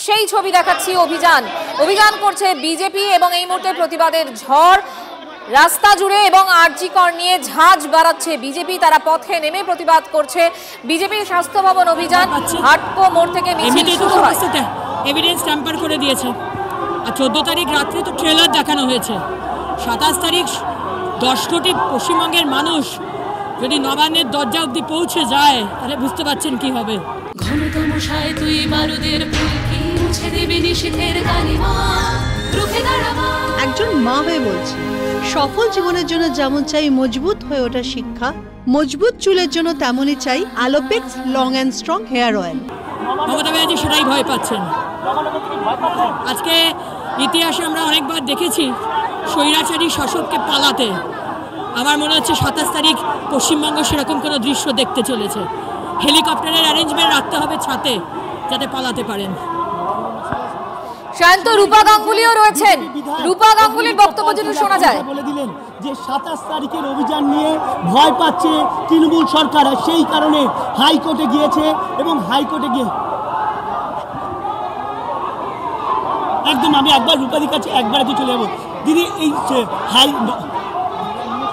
সেই ছবি দেখাচ্ছি। অভিযান করছে বিজেপি এবং এই মুহূর্তে প্রতিবাদের ঝড় রাস্তা জুড়ে এবং আরজি কর নিয়ে ঝাঁজ বাড়াচ্ছে বিজেপি। তারা পথে নেমে প্রতিবাদ করছে। বিজেপির স্বাস্থ্য ভবন অভিযান হাটকো মোড় থেকে মিছিল শুরু হয়। এভিডেন্স ট্যাম্পার করে দিয়েছে। আর 14 তারিখ রাত্রে তো ট্রেলার দেখানো হয়েছে। 27 তারিখ 10 কোটি পশ্চিমবঙ্গের মানুষ যদি নবান্নের দরজা অব্দি পৌঁছে যায় তাহলে বুঝতে পারছেন কি হবে। ঘনতমশায় তুই বারুদের ফুলকি মুছে দেবে নিষেধের কালিমা রুখে দাঁড়াবা। একজন মা হয়ে বলছি, সফল জীবনের জন্য যেমন চাই মজবুত হয়ে ওঠা শিক্ষা, মজবুত চুলের জন্য তেমনই চাই Alopex long and strong hair oil. Mamata Banerjee সেটাই ভয় পাচ্ছেন। আজকে ইতিহাসে আমরা অনেকবার দেখেছি স্বৈরাচারী শাসককে পালাতে। আমার মনে হচ্ছে 27 তারিখ পশ্চিমবঙ্গ সেরকম কোনো দৃশ্য দেখতে চলেছে। হেলিকপ্টারের অ্যারেঞ্জমেন্ট রাখতে হবে ছাতে যাতে পালাতে পারেন। শান্ত রূপা গাঙ্গুলিও রয়েছেন। রূপা গাঙ্গুলির বক্তব্য যদি শোনা যায়। বলে দিলেন যে 27 তারিখের অভিযান নিয়ে ভয় পাচ্ছে তৃণমূল সরকার, সেই কারণে হাইকোর্টে গিয়েছে এবং হাইকোর্টে গিয়ে একদম আমি একবার রূপাদির কাছে একবার চলে যাবো। দিদি এই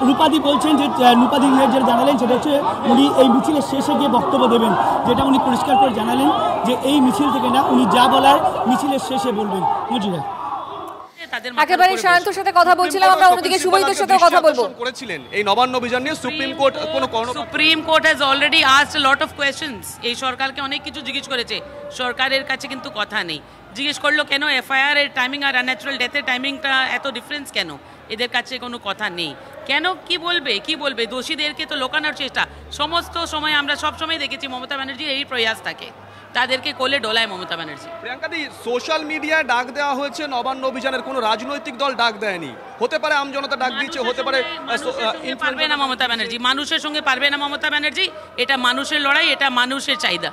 রূপাদি বলছেন যে রূপাদি যেটা জানালেন সেটা হচ্ছে উনি এই মিছিলের শেষে গিয়ে বক্তব্য দেবেন, যেটা উনি পরিষ্কার করে জানালেন যে এই মিছিল থেকে না, উনি যা বলার মিছিলের শেষে বলবেন। মজিরা একেবারে শান্তর সাথে কথা বলছিলাম আমরা, অন্যদিকে শুভজিতের সাথে কথা বলবো। করেছিলেন এই নবান্ন অভিযান নিয়ে supreme court supreme court has already asked lot of questions. এই সরকারকে অনেক কিছু জিজ্ঞেস করেছে, সরকারের কাছে কিন্তু কথা নেই। জিজ্ঞেস করলো কেন এফআইআর এর টাইমিং আর আনন্যাচুরাল ডেথের টাইমিংটা এত ডিফারেন্স কেন, এদের কাছে কোনো কথা নেই কেন, কি বলবে দোষীদেরকে তো লোকানোর চেষ্টা। সমস্ত সময় আমরা সব সময় দেখেছি মমতা ব্যানার্জির এই প্রয়াস থাকে, তাদেরকে কোলে ডোলায় মমতা ব্যানার্জি। প্রিয়াঙ্কা দি, সোশ্যাল মিডিয়ায় ডাক দেওয়া হয়েছে নবান্ন অভিযানের, কোনো রাজনৈতিক দল ডাক দেয়নি। হতে পারে আমজনতা ডাক দিচ্ছে, হতে পারে পারবে না মমতা ব্যানার্জি, মানুষের সঙ্গে পারবে না মমতা ব্যানার্জি। এটা মানুষের লড়াই, এটা মানুষের চাহিদা।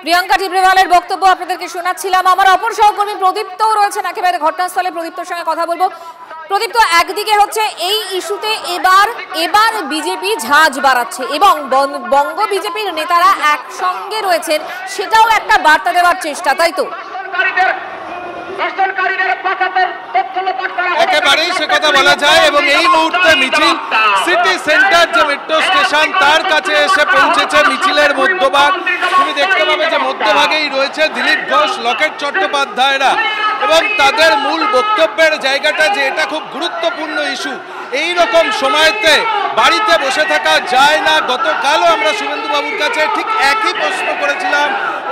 প্রিয়াঙ্কা টিব্রেওয়ালের বক্তব্য আপনাদেরকে শোনাচ্ছিলাম। আমার অপর সহকর্মী প্রদীপ্তও রয়েছেন একেবারে ঘটনাস্থলে। প্রদীপ্তর সঙ্গে কথা বলবো। প্রদীপ্ত, একদিকে হচ্ছে এই ইস্যুতে এবার বিজেপি ঝাঁজ বাড়াচ্ছে এবং বঙ্গ বিজেপির নেতারা একসঙ্গে রয়েছেন, সেটাও একটা বার্তা দেওয়ার চেষ্টা, তাই তো? একেবারেই সে কথা বলা যায়। এবং এই মুহূর্তে মিছিল সিটি সেন্টার যে মেট্রো স্টেশন তার কাছে এসে পৌঁছেছে। মিছিলের মধ্যভাগ তুমি দেখতে পাবে যে মধ্যভাগেই রয়েছে দিলীপ ঘোষ, লকেট চট্টোপাধ্যায়রা, এবং তাদের মূল বক্তব্যের জায়গাটা যে এটা খুব গুরুত্বপূর্ণ ইস্যু। এই রকম সময়তে বাড়িতে বসে থাকা যায় না। গতকালও আমরা শুভেন্দু বাবুর কাছে ঠিক একই প্রশ্ন করেছিলাম।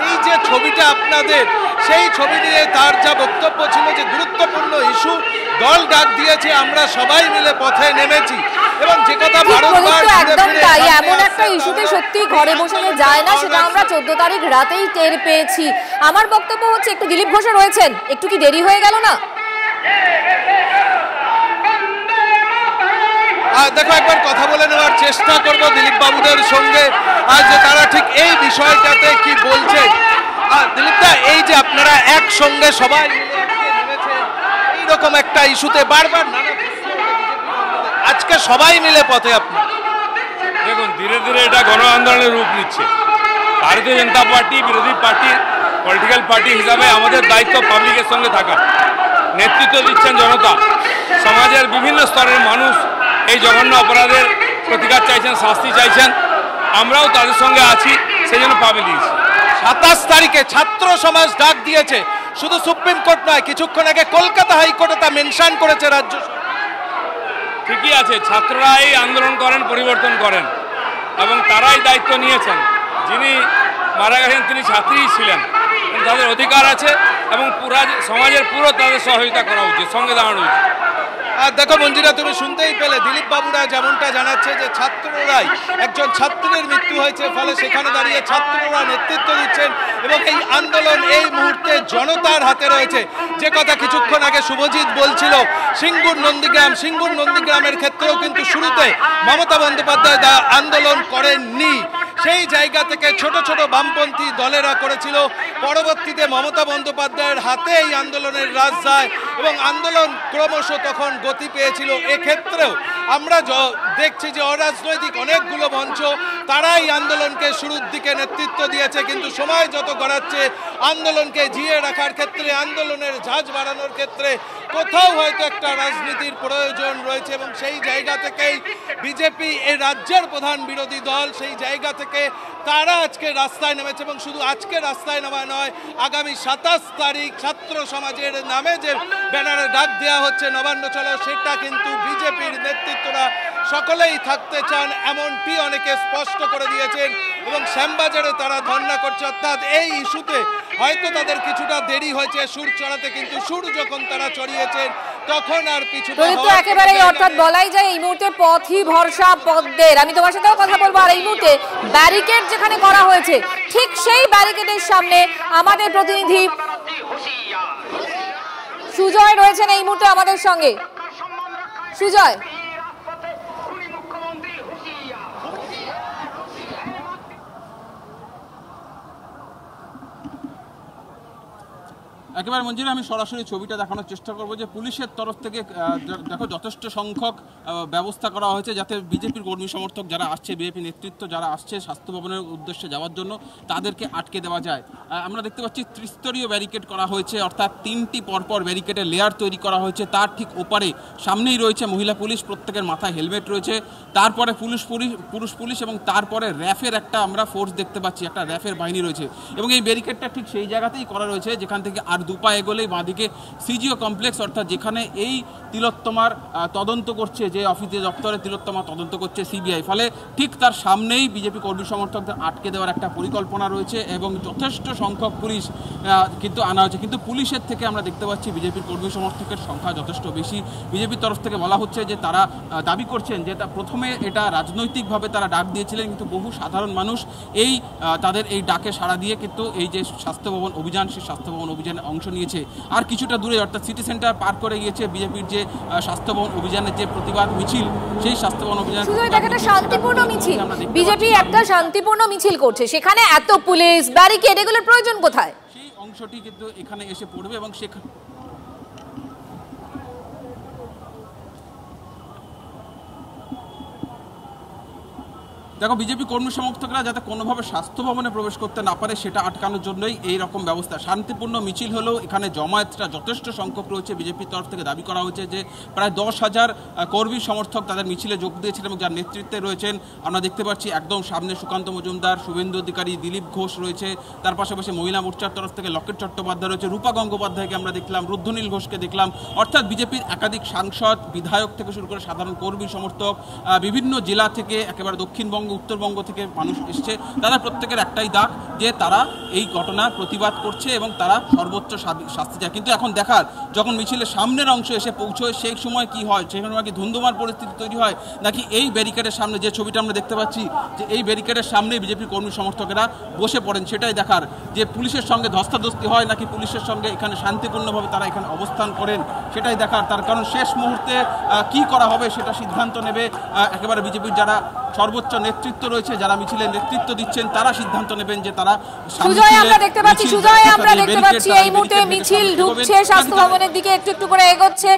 এই যে ছবিটা আপনাদের, সেই ছবি নিয়ে তার যা বক্তব্য ছিল যে গুরুত্বপূর্ণ ইস্যু, দল ডাক দিয়েছে, আমরা সবাই মিলে পথে নেমেছি। এবং যে কথা একদম তাই, এমন একটা ইস্যুতে সত্যি ঘরে বসে যায় না, সেটা আমরা 14 তারিখ রাতেই টের পেয়েছি। আমার বক্তব্য হচ্ছে একটু দিলীপ ঘোষও রয়েছেন, একটু কি দেরি হয়ে গেল না? দেখো, একবার কথা বলে নেওয়ার চেষ্টা করবো দিলীপ বাবুদের সঙ্গে, আর যে তারা ঠিক এই বিষয়টাতে কি বলছে। দিলীপ দা, এই যে আপনারা একসঙ্গে সবাই এইরকম একটা ইস্যুতে বারবার আজকে সবাই মিলে পথে, আপনি দেখুন ধীরে ধীরে এটা গণ আন্দোলনের রূপ নিচ্ছে। ভারতীয় জনতা পার্টি বিরোধী পার্টি, পলিটিক্যাল পার্টি হিসাবে আমাদের দায়িত্ব পাবলিকের সঙ্গে থাকা। নেতৃত্ব দিচ্ছেন জনতা, সমাজের বিভিন্ন স্তরের মানুষ এই জঘন্য অপরাধের প্রতিকার চাইছেন, শাস্তি চাইছেন। আমরাও তাদের সঙ্গে আছি, সেই জন্য পাবে দিয়েছি। 27 তারিখে ছাত্র সমাজ ডাক দিয়েছে, শুধু সুপ্রিম কোর্ট নয়, কিছুক্ষণ আগে কলকাতা হাইকোর্টে তা মেনশন করেছে রাজ্য। ঠিকই আছে, ছাত্ররা এই আন্দোলন করেন, পরিবর্তন করেন, এবং তারাই দায়িত্ব নিয়েছেন। যিনি মারা গেছেন তিনি ছাত্রীই ছিলেন, তাদের অধিকার আছে এবং সমাজের পুরো তাদের সহযোগিতা করা উচিত, সঙ্গে দাঁড়ানো উচিত। আর দেখো মঞ্জিরা, তুমি শুনতেই পেলে দিলীপ বাবুরা যেমনটা জানাচ্ছে যে ছাত্ররাই, একজন ছাত্রের মৃত্যু হয়েছে, ফলে সেখানে দাঁড়িয়ে ছাত্ররা নেতৃত্ব দিচ্ছেন এবং এই আন্দোলন এই মুহূর্তে জনতার হাতে রয়েছে। যে কথা কিছুক্ষণ আগে শুভজিৎ বলছিল, সিঙ্গুর নন্দীগ্রামের ক্ষেত্রেও কিন্তু শুরুতে মমতা বন্দ্যোপাধ্যায় আন্দোলন করেননি। সেই জায়গা থেকে ছোট ছোট বামপন্থী দলেরা করেছিল। পরবর্তীতে মমতা বন্দ্যোপাধ্যায়ের হাতে এই আন্দোলনের রাজ যায় এবং আন্দোলন ক্রমশ তখন গতি পেয়েছিল। এক্ষেত্রেও আমরা দেখছি যে অরাজনৈতিক অনেকগুলো মঞ্চ তারাই আন্দোলনকে শুরুর দিকে নেতৃত্ব দিয়েছে, কিন্তু সময় যত গড়াচ্ছে আন্দোলনকে জিয়ে রাখার ক্ষেত্রে, আন্দোলনের ঝাঁজ বাড়ানোর ক্ষেত্রে কোথাও হয়তো একটা রাজনীতির প্রয়োজন রয়েছে, এবং সেই জায়গা থেকেই বিজেপি এই রাজ্যের প্রধান বিরোধী দল, সেই জায়গা থেকে তারা আজকে রাস্তায় নেমেছে। এবং শুধু আজকে রাস্তায় নামা নয়, আগামী 27 তারিখ ছাত্র সমাজের নামে যে ব্যানারে ডাক দেওয়া হচ্ছে নবান্ন চলো, সেটা কিন্তু বিজেপির নেতৃত্বরা সকলেই থাকতে চান, এমনটি অনেকে স্পষ্ট করে দিয়েছেন। এবং শ্যামবাজারে তারা ধর্ণা করছে, অর্থাৎ এই ইস্যুতে হয়তো তাদের কিছুটা দেরি হয়েছে সুর চড়াতে, কিন্তু সুর যখন তারা চড়িয়েছেন তখন আর পিছু একেবারে, অর্থাৎ বলাই যায় এই মুহূর্তে পথই ভরসা পদ্মের। আমি তোমার সাথেও কথা বলবো। আর এই মুহূর্তে ব্যারিকেড যেখানে করা হয়েছে ঠিক সেই ব্যারিকেডের সামনে আমাদের প্রতিনিধি সুজয় রয়েছেন এই মুহূর্তে আমাদের সঙ্গে। সুজয়, একেবারে মঞ্জিরা, আমি সরাসরি ছবিটা দেখানোর চেষ্টা করবো যে পুলিশের তরফ থেকে দেখো যথেষ্ট সংখ্যক ব্যবস্থা করা হয়েছে যাতে বিজেপির কর্মী সমর্থক যারা আসছে, বিজেপি নেতৃত্ব যারা আসছে স্বাস্থ্য ভবনের উদ্দেশ্যে যাওয়ার জন্য, তাদেরকে আটকে দেওয়া যায়। আমরা দেখতে পাচ্ছি ত্রিস্তরীয় ব্যারিকেড করা হয়েছে, অর্থাৎ 3টি পরপর ব্যারিকেডের লেয়ার তৈরি করা হয়েছে। তার ঠিক ওপারে সামনেই রয়েছে মহিলা পুলিশ, প্রত্যেকের মাথায় হেলমেট রয়েছে। তারপরে পুরুষ পুলিশ এবং তারপরে র্যাফের একটা আমরা ফোর্স দেখতে পাচ্ছি, একটা র্যাফের বাহিনী রয়েছে। এবং এই ব্যারিকেডটা ঠিক সেই জায়গাতেই করা রয়েছে যেখান থেকে আর 2 পা এগোলেই বাঁদিকে সিজিও কমপ্লেক্স, অর্থাৎ যেখানে এই তিলোত্তমার তদন্ত করছে, যে অফিসে দপ্তরে তিলোত্তমা তদন্ত করছে সিবিআই। ফলে ঠিক তার সামনেই বিজেপি কর্মী সমর্থকদের আটকে দেওয়ার একটা পরিকল্পনা রয়েছে এবং যথেষ্ট সংখ্যক পুলিশ কিন্তু আনা হয়েছে। কিন্তু পুলিশের থেকে আমরা দেখতে পাচ্ছি বিজেপির কর্মী সমর্থকের সংখ্যা যথেষ্ট বেশি। বিজেপির তরফ থেকে বলা হচ্ছে যে তারা দাবি করছেন যে প্রথমে এটা রাজনৈতিকভাবে তারা ডাক দিয়েছিলেন, কিন্তু বহু সাধারণ মানুষ তাদের এই ডাকে সাড়া দিয়ে কিন্তু এই যে স্বাস্থ্য ভবন অভিযান, সেই স্বাস্থ্য ভবন অভিযানে অংশ নিয়েছে। আর কিছুটা দূরে অর্থাৎ সিটি সেন্টার পার করে গিয়েছে বিজেপির যে স্বাস্থ্য ভবন অভিযানের যে প্রতিবাদ মিছিল, সেই স্বাস্থ্য ভবন অভিযান শান্তিপূর্ণ মিছিল। বিজেপি একটা শান্তিপূর্ণ মিছিল করছে, সেখানে এত পুলিশ ব্যারিকেড, এগুলোর প্রয়োজন কোথায়? সেই অংশটি কিন্তু এখানে এসে পড়বে এবং সেখানে দেখো বিজেপি কর্মী সমর্থকরা যাতে কোনোভাবে স্বাস্থ্য ভবনে প্রবেশ করতে না পারে সেটা আটকানোর জন্যই এই রকম ব্যবস্থা। শান্তিপূর্ণ মিছিল হলেও এখানে জমায়েতটা যথেষ্ট সংখ্যক রয়েছে। বিজেপির তরফ থেকে দাবি করা হয়েছে যে প্রায় 10,000 কর্মী সমর্থক তাদের মিছিলে যোগ দিয়েছেন এবং যার নেতৃত্বে রয়েছেন আমরা দেখতে পাচ্ছি একদম সামনে সুকান্ত মজুমদার, শুভেন্দু অধিকারী, দিলীপ ঘোষ রয়েছে। তার পাশাপাশি মহিলা মোর্চার তরফ থেকে লকেট চট্টোপাধ্যায় রয়েছে, রূপা গঙ্গোপাধ্যায়কে আমরা দেখলাম, রুদ্রনীল ঘোষকে দেখলাম। অর্থাৎ বিজেপির একাধিক সাংসদ, বিধায়ক থেকে শুরু করে সাধারণ কর্মী সমর্থক, বিভিন্ন জেলা থেকে একেবারে দক্ষিণবঙ্গ, উত্তরবঙ্গ থেকে মানুষ এসছে। তারা প্রত্যেকের একটাই ডাক যে তারা এই ঘটনার প্রতিবাদ করছে এবং তারা সর্বোচ্চ শাস্তি চায়। কিন্তু এখন দেখার যখন মিছিলের সামনের অংশ এসে পৌঁছয় সেই সময় কি হয়, সেখানে কি ধুন্ধুমার পরিস্থিতি তৈরি হয়, নাকি এই ব্যারিকেডের সামনে যে ছবিটা আমরা দেখতে পাচ্ছি যে এই ব্যারিকেডের সামনে বিজেপি কর্মী সমর্থকেরা বসে পড়েন, সেটাই দেখার। যে পুলিশের সঙ্গে ধস্তাধস্তি হয় নাকি পুলিশের সঙ্গে এখানে শান্তিপূর্ণভাবে তারা এখানে অবস্থান করেন, সেটাই দেখার। তার কারণ শেষ মুহূর্তে কি করা হবে সেটা সিদ্ধান্ত নেবে একেবারে বিজেপির যারা সর্বোচ্চ নেতৃত্ব রয়েছে, যারা মিছিলের নেতৃত্ব দিচ্ছেন, তারা সিদ্ধান্ত নেবেন যে তারা আমরা দেখতে পাচ্ছি এই মুহূর্তে মিছিল ঢুকছে স্বাস্থ্য ভবনের দিকে, একটু একটু করে এগোচ্ছে।